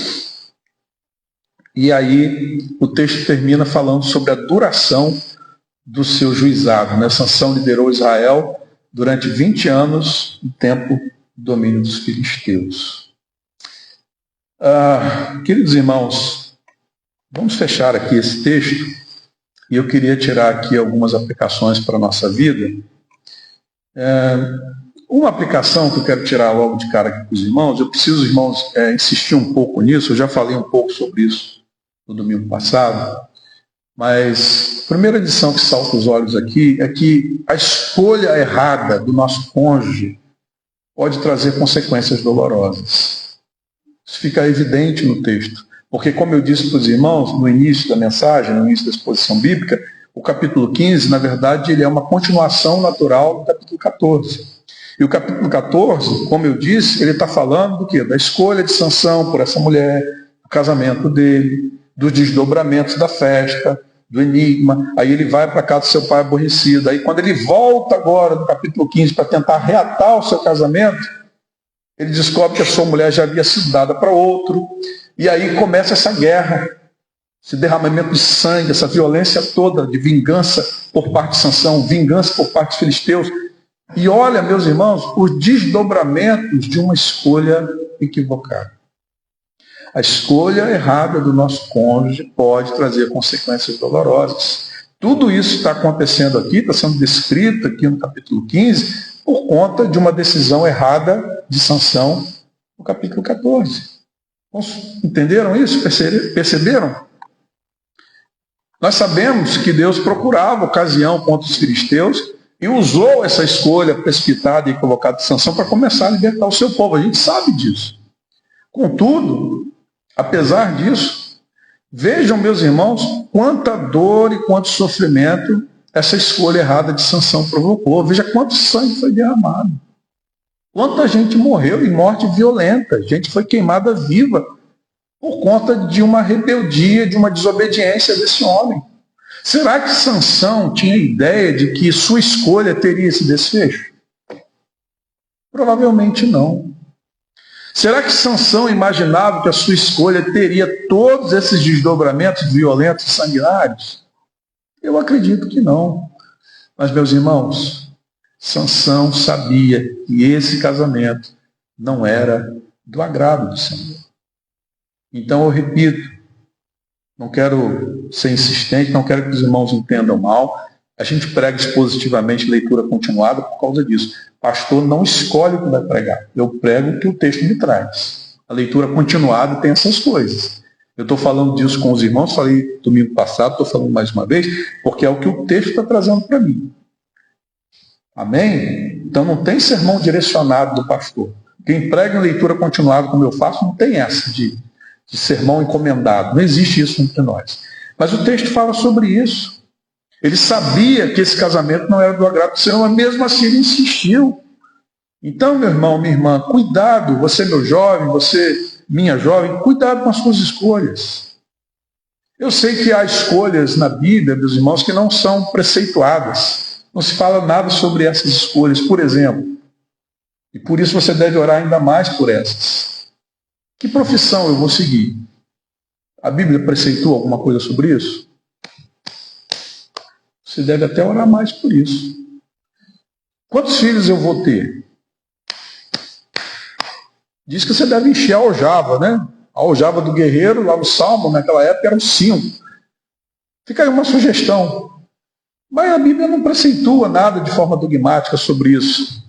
E aí o texto termina falando sobre a duração do seu juizado, né? Sansão liderou Israel durante 20 anos, no tempo do domínio dos filisteus. Queridos irmãos, vamos fechar aqui esse texto, e eu queria tirar aqui algumas aplicações para a nossa vida. Uma aplicação que eu quero tirar logo de cara aqui com os irmãos, eu preciso, irmãos, insistir um pouco nisso. Eu já falei um pouco sobre isso no domingo passado, mas a primeira lição que salta os olhos aqui é que a escolha errada do nosso cônjuge pode trazer consequências dolorosas. Isso fica evidente no texto, porque, como eu disse para os irmãos no início da mensagem, no início da exposição bíblica, o capítulo 15, na verdade, ele é uma continuação natural do capítulo 14. E o capítulo 14, como eu disse, ele está falando do quê? Da escolha de Sansão por essa mulher, do casamento dele, dos desdobramentos da festa, do enigma. Aí ele vai para a casa do seu pai aborrecido. Aí quando ele volta agora no capítulo 15 para tentar reatar o seu casamento, ele descobre que a sua mulher já havia sido dada para outro. E aí começa essa guerra, esse derramamento de sangue, essa violência toda de vingança por parte de Sansão, vingança por parte dos filisteus. E olha, meus irmãos, os desdobramentos de uma escolha equivocada. A escolha errada do nosso cônjuge pode trazer consequências dolorosas. Tudo isso está acontecendo aqui, está sendo descrito aqui no capítulo 15, por conta de uma decisão errada de Sansão no capítulo 14. Entenderam isso? Perceberam? Nós sabemos que Deus procurava ocasião contra os filisteus e usou essa escolha precipitada e colocada de Sansão para começar a libertar o seu povo. A gente sabe disso. Contudo, apesar disso, vejam, meus irmãos, quanta dor e quanto sofrimento essa escolha errada de Sansão provocou. Veja quanto sangue foi derramado. Quanta gente morreu em morte violenta. Gente foi queimada viva por conta de uma rebeldia, de uma desobediência desse homem. Será que Sansão tinha ideia de que sua escolha teria esse desfecho? Provavelmente não. Será que Sansão imaginava que a sua escolha teria todos esses desdobramentos violentos e sanguinários? Eu acredito que não. Mas, meus irmãos, Sansão sabia que esse casamento não era do agrado do Senhor. Então eu repito, não quero ser insistente, não quero que os irmãos entendam mal. A gente prega expositivamente leitura continuada por causa disso. Pastor não escolhe o que vai pregar. Eu prego o que o texto me traz. A leitura continuada tem essas coisas. Eu estou falando disso com os irmãos, falei domingo passado, estou falando mais uma vez, porque é o que o texto está trazendo para mim. Amém? Então não tem sermão direcionado do pastor. Quem prega em leitura continuada, como eu faço, não tem essa de sermão encomendado. Não existe isso entre nós. Mas o texto fala sobre isso. Ele sabia que esse casamento não era do agrado do Senhor, mas mesmo assim ele insistiu. Então, meu irmão, minha irmã, cuidado, você meu jovem, você minha jovem, cuidado com as suas escolhas. Eu sei que há escolhas na Bíblia, meus irmãos, que não são preceituadas. Não se fala nada sobre essas escolhas, por exemplo. E por isso você deve orar ainda mais por essas. Que profissão eu vou seguir? A Bíblia preceitua alguma coisa sobre isso? Você deve até orar mais por isso. Quantos filhos eu vou ter? Diz que você deve encher a aljava, né? A aljava do guerreiro, lá no Salmo, naquela época, eram 5. Fica aí uma sugestão. Mas a Bíblia não preceitua nada de forma dogmática sobre isso.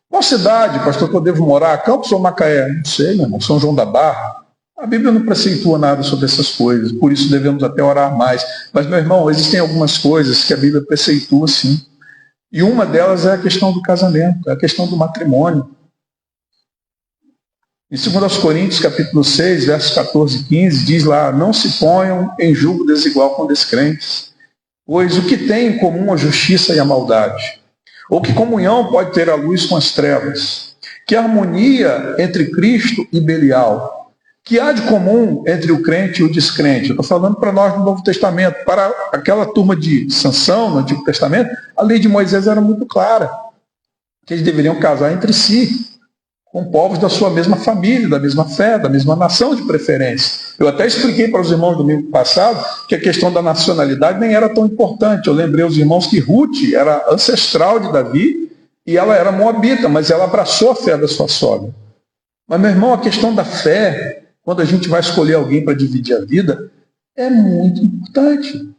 Qual cidade, pastor, que eu devo morar? Campos ou Macaé? Não sei, meu irmão. São João da Barra. A Bíblia não preceitua nada sobre essas coisas. Por isso devemos até orar mais. Mas, meu irmão, existem algumas coisas que a Bíblia preceitua, sim. E uma delas é a questão do casamento, é a questão do matrimônio. Em 2 Coríntios, capítulo 6, versos 14 e 15, diz lá: não se ponham em julgo desigual com descrentes, pois o que tem em comum a justiça e a maldade? Ou que comunhão pode ter a luz com as trevas? Que harmonia entre Cristo e Belial? Que há de comum entre o crente e o descrente? Eu estou falando para nós no Novo Testamento. Para aquela turma de Sansão, no Antigo Testamento, a lei de Moisés era muito clara. Que eles deveriam casar entre si, com povos da sua mesma família, da mesma fé, da mesma nação de preferência. Eu até expliquei para os irmãos domingo passado que a questão da nacionalidade nem era tão importante. Eu lembrei aos irmãos que Ruth era ancestral de Davi e ela era moabita, mas ela abraçou a fé da sua sogra. Mas, meu irmão, a questão da fé, quando a gente vai escolher alguém para dividir a vida, é muito importante.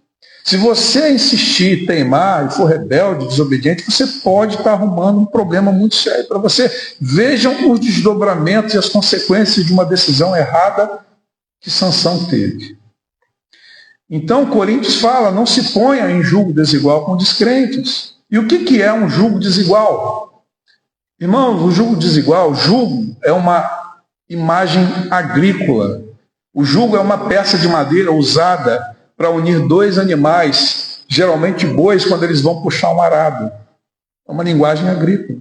Se você insistir, teimar e for rebelde, desobediente, você pode estar arrumando um problema muito sério para você. Vejam os desdobramentos e as consequências de uma decisão errada que Sansão teve. Então, Coríntios fala, não se ponha em julgo desigual com descrentes. E o que é um julgo desigual? Irmãos, o julgo desigual, julgo é uma imagem agrícola. O julgo é uma peça de madeira usada para unir 2 animais, geralmente bois, quando eles vão puxar um arado. É uma linguagem agrícola.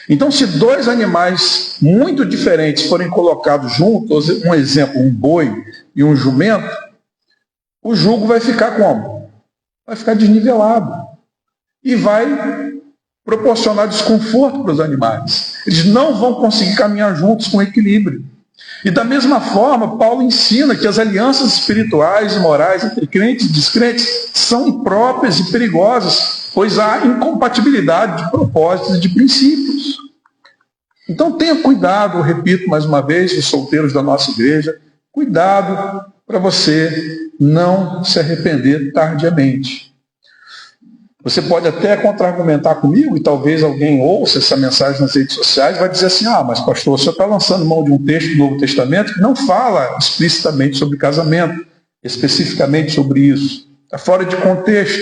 Então, se 2 animais muito diferentes forem colocados juntos, um exemplo, um boi e um jumento, o jugo vai ficar como? Vai ficar desnivelado. E vai proporcionar desconforto para os animais. Eles não vão conseguir caminhar juntos com equilíbrio. E da mesma forma, Paulo ensina que as alianças espirituais e morais entre crentes e descrentes são impróprias e perigosas, pois há incompatibilidade de propósitos e de princípios. Então tenha cuidado, eu repito mais uma vez, os solteiros da nossa igreja, Cuidado para você não se arrepender tardiamente. Você pode até contra-argumentar comigo, e talvez alguém ouça essa mensagem nas redes sociais e vai dizer assim, mas pastor, o senhor está lançando mão de um texto do Novo Testamento que não fala explicitamente sobre casamento, especificamente sobre isso. Está fora de contexto.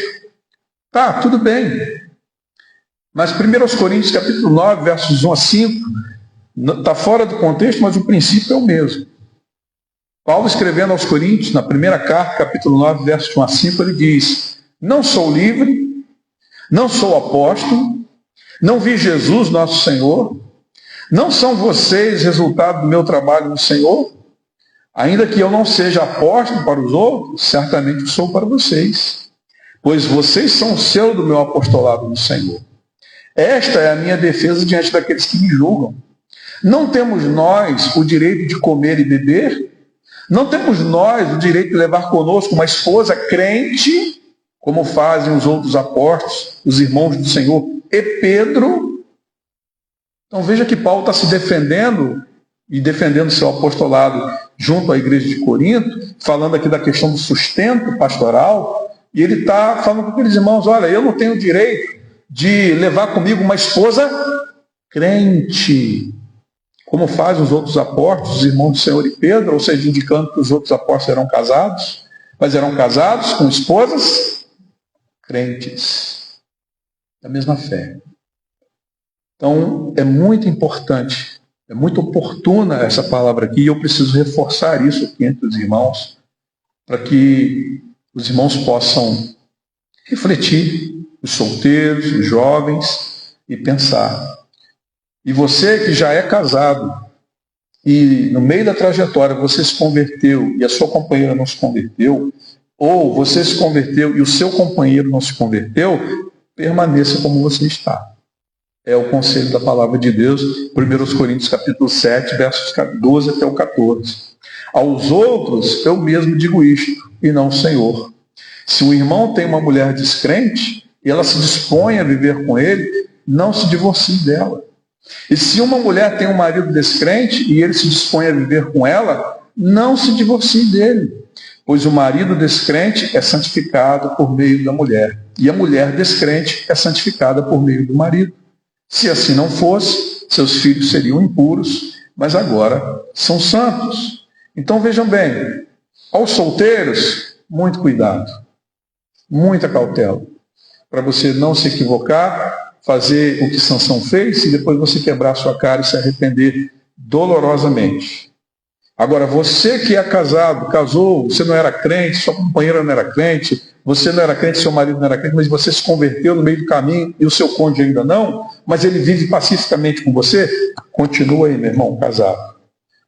Tá, tudo bem. Mas 1 Coríntios capítulo 9, versos 1 a 5, está fora do contexto, mas o princípio é o mesmo. Paulo, escrevendo aos Coríntios, na primeira carta, capítulo 9, versos 1 a 5, ele diz, não sou livre, não sou apóstolo, não vi Jesus, nosso Senhor, não são vocês resultado do meu trabalho no Senhor? Ainda que eu não seja apóstolo para os outros, certamente sou para vocês, pois vocês são o selo do meu apostolado no Senhor. Esta é a minha defesa diante daqueles que me julgam. Não temos nós o direito de comer e beber? Não temos nós o direito de levar conosco uma esposa crente, como fazem os outros apóstolos, os irmãos do Senhor e Pedro? Então veja que Paulo está se defendendo e defendendo seu apostolado junto à igreja de Corinto, falando aqui da questão do sustento pastoral, e ele está falando com aqueles irmãos, olha, eu não tenho direito de levar comigo uma esposa crente, como fazem os outros apóstolos, os irmãos do Senhor e Pedro, ou seja, indicando que os outros apóstolos eram casados, mas eram casados com esposas crentes, da mesma fé. Então, é muito importante, é muito oportuna essa palavra aqui, e eu preciso reforçar isso aqui entre os irmãos, para que os irmãos possam refletir, os solteiros, os jovens, e pensar. E você que já é casado, e no meio da trajetória você se converteu, e a sua companheira não se converteu, ou você se converteu e o seu companheiro não se converteu, permaneça como você está. É o conselho da palavra de Deus, 1 Coríntios capítulo 7, versos 12 até o 14. Aos outros eu mesmo digo isto, e não o Senhor. Se um irmão tem uma mulher descrente, e ela se dispõe a viver com ele, não se divorcie dela. E se uma mulher tem um marido descrente, e ele se dispõe a viver com ela, não se divorcie dele. Pois o marido descrente é santificado por meio da mulher, e a mulher descrente é santificada por meio do marido. Se assim não fosse, seus filhos seriam impuros, mas agora são santos. Então vejam bem, aos solteiros, muito cuidado, muita cautela, para você não se equivocar, fazer o que Sansão fez, e depois você quebrar sua cara e se arrepender dolorosamente. Agora, você que é casado, casou, você não era crente, sua companheira não era crente, você não era crente, seu marido não era crente, mas você se converteu no meio do caminho e o seu cônjuge ainda não, mas ele vive pacificamente com você, continua aí, meu irmão, casado.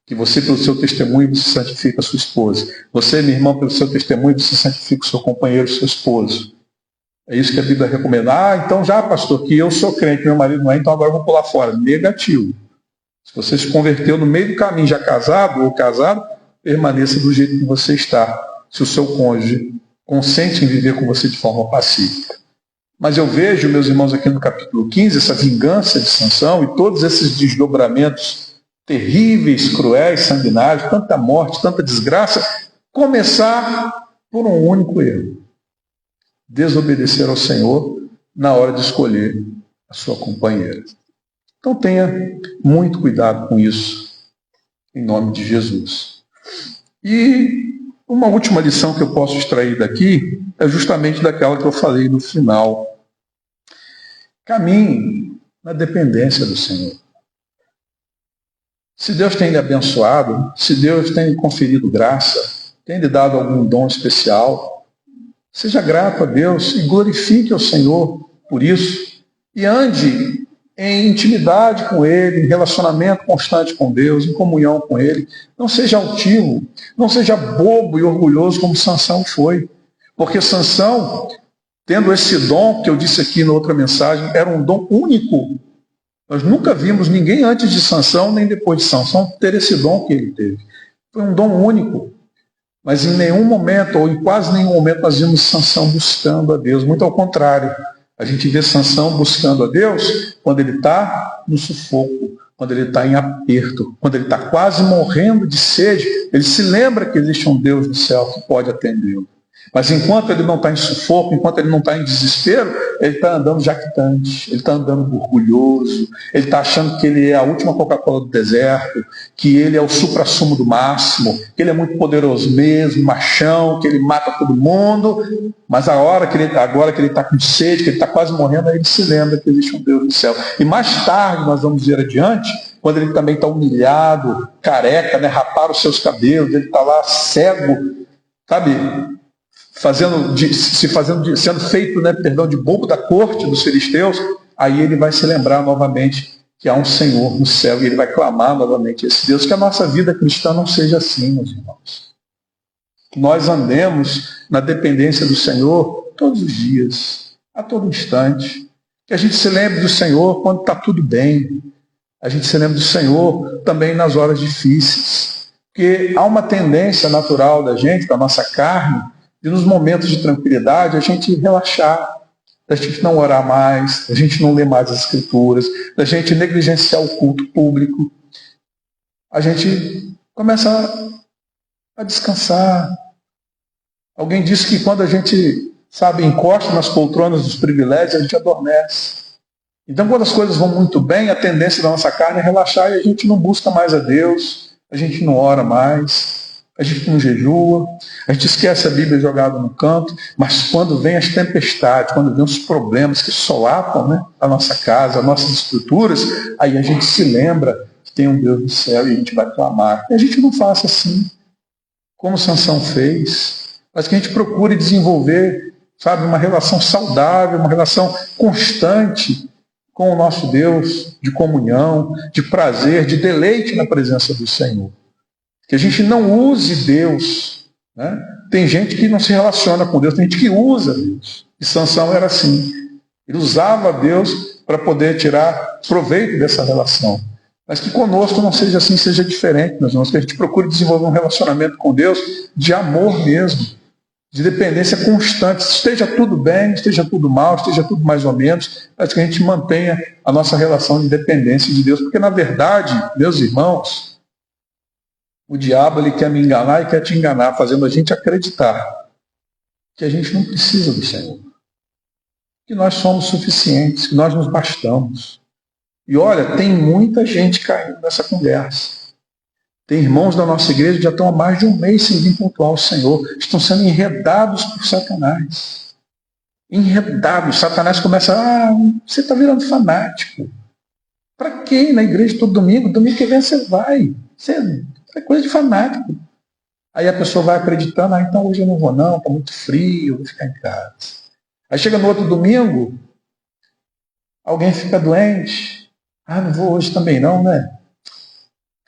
Que você, pelo seu testemunho, você santifica a sua esposa. Você, meu irmão, pelo seu testemunho, você santifica o seu companheiro, o seu esposo. É isso que a Bíblia recomenda. Então já, pastor, que eu sou crente, meu marido não é, então agora eu vou pular fora. Negativo. Se você se converteu no meio do caminho, já casado ou casado, permaneça do jeito que você está, se o seu cônjuge consente em viver com você de forma pacífica. Mas eu vejo, meus irmãos, aqui no capítulo 15, essa vingança de Sansão e todos esses desdobramentos terríveis, cruéis, sanguinários, tanta morte, tanta desgraça, começar por um único erro: desobedecer ao Senhor na hora de escolher a sua companheira. Então tenha muito cuidado com isso, em nome de Jesus. E uma última lição que eu posso extrair daqui é justamente daquela que eu falei no final. Caminhe na dependência do Senhor. Se Deus tem lhe abençoado, se Deus tem lhe conferido graça, tem lhe dado algum dom especial, seja grato a Deus e glorifique ao Senhor por isso. E ande em intimidade com Ele, em relacionamento constante com Deus, em comunhão com Ele. Não seja altivo, não seja bobo e orgulhoso como Sansão foi. Porque Sansão, tendo esse dom, que eu disse aqui na outra mensagem, era um dom único. Nós nunca vimos ninguém antes de Sansão, nem depois de Sansão, ter esse dom que ele teve. Foi um dom único. Mas em nenhum momento, ou em quase nenhum momento, nós vimos Sansão buscando a Deus. Muito ao contrário. A gente vê Sansão buscando a Deus quando ele está no sufoco, quando ele está em aperto, quando ele está quase morrendo de sede, ele se lembra que existe um Deus no céu que pode atendê-lo. Mas enquanto ele não está em sufoco, enquanto ele não está em desespero, ele está andando jactante, ele está andando orgulhoso, ele está achando que ele é a última Coca-Cola do deserto, que ele é o suprassumo do máximo, que ele é muito poderoso mesmo, machão, que ele mata todo mundo, mas agora que ele está com sede, que ele está quase morrendo, aí ele se lembra que existe um Deus no céu. E mais tarde, nós vamos ver adiante, quando ele também está humilhado, careca, né, raparam os seus cabelos, ele está lá cego, sabe, sendo feito, né, de bobo da corte dos filisteus, aí ele vai se lembrar novamente que há um Senhor no céu e ele vai clamar novamente a esse Deus. Que a nossa vida cristã não seja assim, meus irmãos. Que nós andemos na dependência do Senhor todos os dias, a todo instante. Que a gente se lembre do Senhor quando está tudo bem. A gente se lembre do Senhor também nas horas difíceis. Porque há uma tendência natural da gente, da nossa carne, e nos momentos de tranquilidade a gente relaxar, da gente não orar mais, da gente não ler mais as Escrituras, da gente negligenciar o culto público. A gente começa a descansar. Alguém disse que quando a gente, encosta nas poltronas dos privilégios, a gente adormece. Então, quando as coisas vão muito bem, a tendência da nossa carne é relaxar e a gente não busca mais a Deus, a gente não ora mais, a gente não jejua, a gente esquece a Bíblia jogada no canto, mas quando vem as tempestades, quando vem os problemas que solapam, né, a nossa casa, as nossas estruturas, aí a gente se lembra que tem um Deus no céu e a gente vai clamar. E a gente não faça assim, como Sansão fez, mas que a gente procure desenvolver, uma relação saudável, uma relação constante com o nosso Deus, de comunhão, de prazer, de deleite na presença do Senhor. Que a gente não use Deus. Né? Tem gente que não se relaciona com Deus, tem gente que usa Deus. E Sansão era assim. Ele usava Deus para poder tirar proveito dessa relação. Mas que conosco não seja assim, seja diferente, meus irmãos. Que a gente procure desenvolver um relacionamento com Deus de amor mesmo, de dependência constante. Esteja tudo bem, esteja tudo mal, esteja tudo mais ou menos, mas que a gente mantenha a nossa relação de dependência de Deus. Porque, na verdade, meus irmãos, o diabo ele quer me enganar e quer te enganar, fazendo a gente acreditar que a gente não precisa do Senhor, que nós somos suficientes, que nós nos bastamos. E olha, tem muita gente caindo nessa conversa. Tem irmãos da nossa igreja que já estão há mais de um mês sem vir pontuar ao Senhor, estão sendo enredados por Satanás. Enredados. Satanás começa, você está virando fanático. Para quê? Na igreja todo domingo? Domingo que vem você vai. É coisa de fanático. Aí a pessoa vai acreditando, então hoje eu não vou não, está muito frio, eu vou ficar em casa. Aí chega no outro domingo, alguém fica doente, não vou hoje também não, né?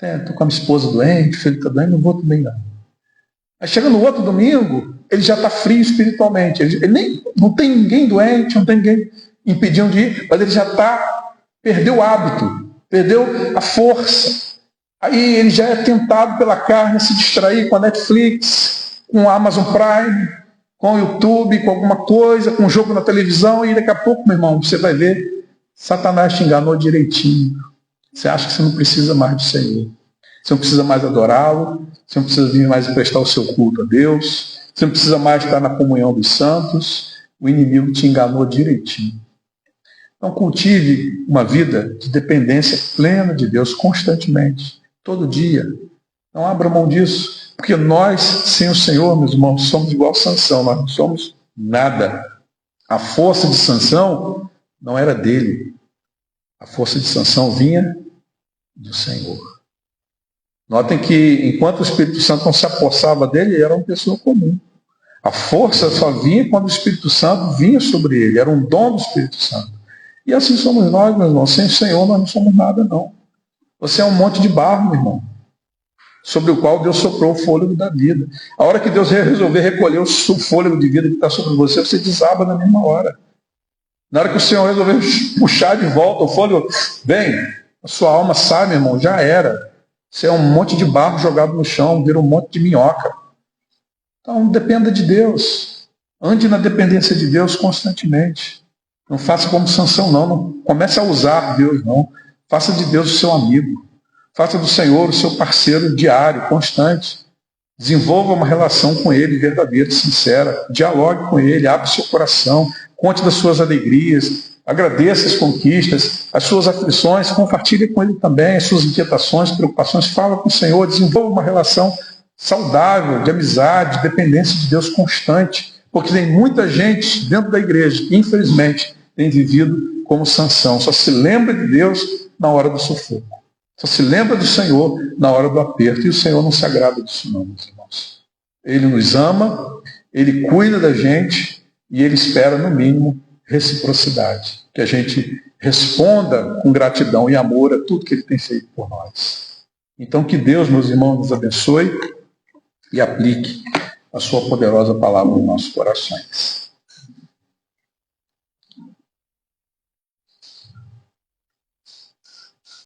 Estou com a minha esposa doente, o filho está doente, não vou também não. Aí chega no outro domingo, ele já está frio espiritualmente, não tem ninguém doente, não tem ninguém impedindo de ir, mas ele já perdeu o hábito, perdeu a força. Aí ele já é tentado pela carne a se distrair com a Netflix, com a Amazon Prime, com o YouTube, com alguma coisa, com um jogo na televisão, e daqui a pouco, meu irmão, você vai ver, Satanás te enganou direitinho. Você acha que você não precisa mais do Senhor. Você não precisa mais adorá-lo, você não precisa vir mais prestar o seu culto a Deus, você não precisa mais estar na comunhão dos santos, o inimigo te enganou direitinho. Então cultive uma vida de dependência plena de Deus constantemente. Todo dia. Não abra mão disso. Porque nós, sem o Senhor, meus irmãos, somos igual a Sansão. Nós não somos nada. A força de Sansão não era dele. A força de Sansão vinha do Senhor. Notem que, enquanto o Espírito Santo não se apossava dele, ele era uma pessoa comum. A força só vinha quando o Espírito Santo vinha sobre ele. Era um dom do Espírito Santo. E assim somos nós, meus irmãos. Sem o Senhor, nós não somos nada, não. Você é um monte de barro, meu irmão, sobre o qual Deus soprou o fôlego da vida. A hora que Deus resolver recolher o fôlego de vida que está sobre você, você desaba na mesma hora. Na hora que o Senhor resolver puxar de volta o fôlego, a sua alma sai, meu irmão, já era. Você é um monte de barro jogado no chão, vira um monte de minhoca. Então, dependa de Deus. Ande na dependência de Deus constantemente. Não faça como Sansão, não. Não comece a usar Deus, não. Faça de Deus o seu amigo. Faça do Senhor o seu parceiro diário, constante. Desenvolva uma relação com Ele verdadeira e sincera. Dialogue com Ele, abra seu coração, conte das suas alegrias, agradeça as conquistas, as suas aflições, compartilhe com Ele também as suas inquietações, preocupações. Fala com o Senhor, desenvolva uma relação saudável, de amizade, de dependência de Deus constante. Porque tem muita gente dentro da igreja que, infelizmente, tem vivido como Sansão. Só se lembra de Deus na hora do sufoco. Só se lembra do Senhor na hora do aperto. E o Senhor não se agrada disso não, meus irmãos. Ele nos ama, Ele cuida da gente e Ele espera, no mínimo, reciprocidade. Que a gente responda com gratidão e amor a tudo que Ele tem feito por nós. Então, que Deus, meus irmãos, nos abençoe e aplique a sua poderosa palavra nos nossos corações.